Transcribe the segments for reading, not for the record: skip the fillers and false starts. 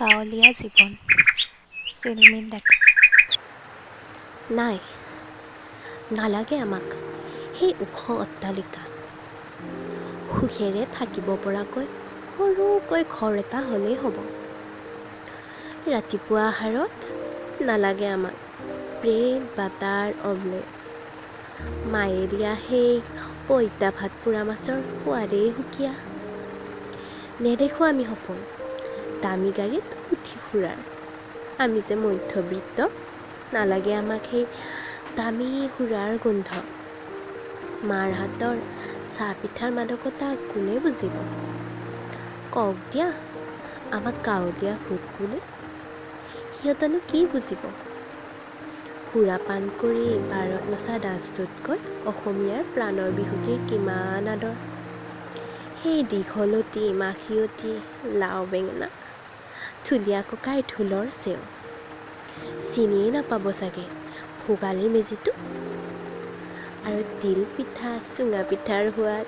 গাঁৱলীয়া জীৱন চিনেমিন দেখা নাই, নালাগে আমাক সেই ওখ অট্টালিকা। সুখেৰে থাকিব পৰাকৈ সৰুকৈ ঘৰ এটা হ'লেই হ'ব। ৰাতিপুৱা আহাৰত নালাগে আমাক ব্ৰেড বাটাৰ অমলেট। মায়ে দিয়া সেই পইতা ভাত পোৰা মাছৰ সোৱাদেই সুকীয়া। নেদেখোঁ আমি সপোন দামী গাড়ীত উঠি ফুৰাৰ। আমি যে মধ্যবিত্ত, নালাগে আমাক সেই দামী সুৰাৰ গোন্ধ। মাৰ হাতৰ চাহ পিঠাৰ মাদকতা কোনে বুজিব? কওক দিয়া আমাক গাঁৱলীয়া ভূত বুলি, সিহঁতেনো কি বুজিব? সুৰা পান কৰি বাৰত নচা ডান্সটোতকৈ অসমীয়াৰ প্ৰাণৰ বিহুটিৰ কিমান আদৰ। সেই দীঘলতি মাখিয়তী লাও বেঙেনা ঢুলীয়া ককাৰ ঢোলৰ চেও চিনিয়ে নাপাব চাগে ভোগালীৰ মেজিটো। আৰু তিল পিঠা চুঙা পিঠাৰ সোৱাদ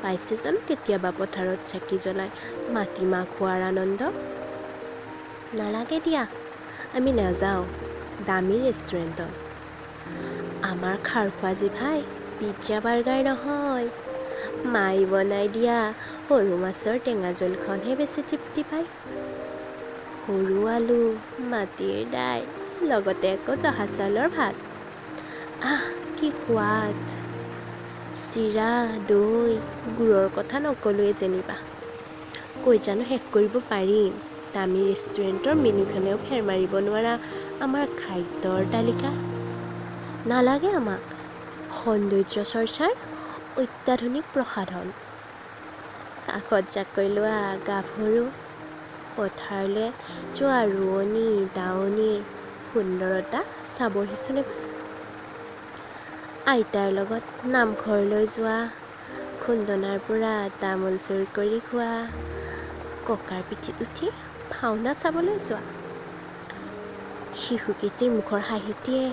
পাইছে জানো কেতিয়াবা পথাৰত চাকি জ্বলাই মাটিমাহ খোৱাৰ আনন্দ? নালাগে দিয়া, আমি নাযাওঁ দামী ৰেষ্টুৰেণ্টত। আমাৰ খাৰ খোৱা জিভাই পিজ্জা বাৰ্গাৰ নহয়, মাই বনাই দিয়া সৰু মাছৰ টেঙা জোলখনহে বেছি তৃপ্তি পায়। সৰু আলু মাটিৰ দাইল লগতে আকৌ জহা চাউলৰ ভাত, আহ কি সোৱাদ। চিৰা দৈ গুড়ৰ কথা নকলোৱে যেনিবা। কৈ জানো শেষ কৰিব পাৰিম দামী ৰেষ্টুৰেণ্টৰ মেনুখনেও ফেৰ মাৰিব নোৱাৰা আমাৰ খাদ্যৰ তালিকা? নালাগে আমাক সৌন্দৰ্য চৰ্চাৰ অত্যাধুনিক প্ৰসাধন। কাষত জাকৈ লোৱা গাভৰু, পথাৰলৈ যোৱা ৰোৱনী দাৱনীৰ সুন্দৰতা চাবহিচোন এবাৰ। আইতাৰ লগত নামঘৰলৈ যোৱা, খুন্দনাৰ পৰা তামোল চুৰ কৰি খোৱা, ককাৰ পিঠিত উঠি ভাওনা চাবলৈ যোৱা। শিশুকেইটিৰ মুখৰ হাঁহিটিয়ে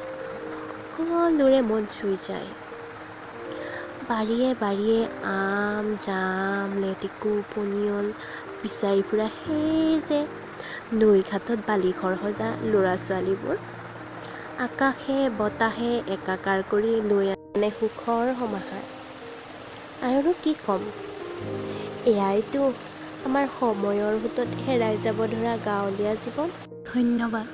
সকলোৰে মন চুই যায়। বাৰীয়ে বাৰীয়ে আম জাম লেটেকু পনিয়ল বিচাৰি ফুৰা সেই যে নৈ ঘাটত বালিঘৰ সজা ল'ৰা ছোৱালীবোৰ, আকাশে বতাহে একাকাৰ কৰি লৈ আনে সুখৰ সমাহাৰ। আৰুনো কি ক'ম, এয়াইতো আমাৰ সময়ৰ সোঁতত হেৰাই যাব ধৰা গাঁৱলীয়া জীৱন। ধন্যবাদ।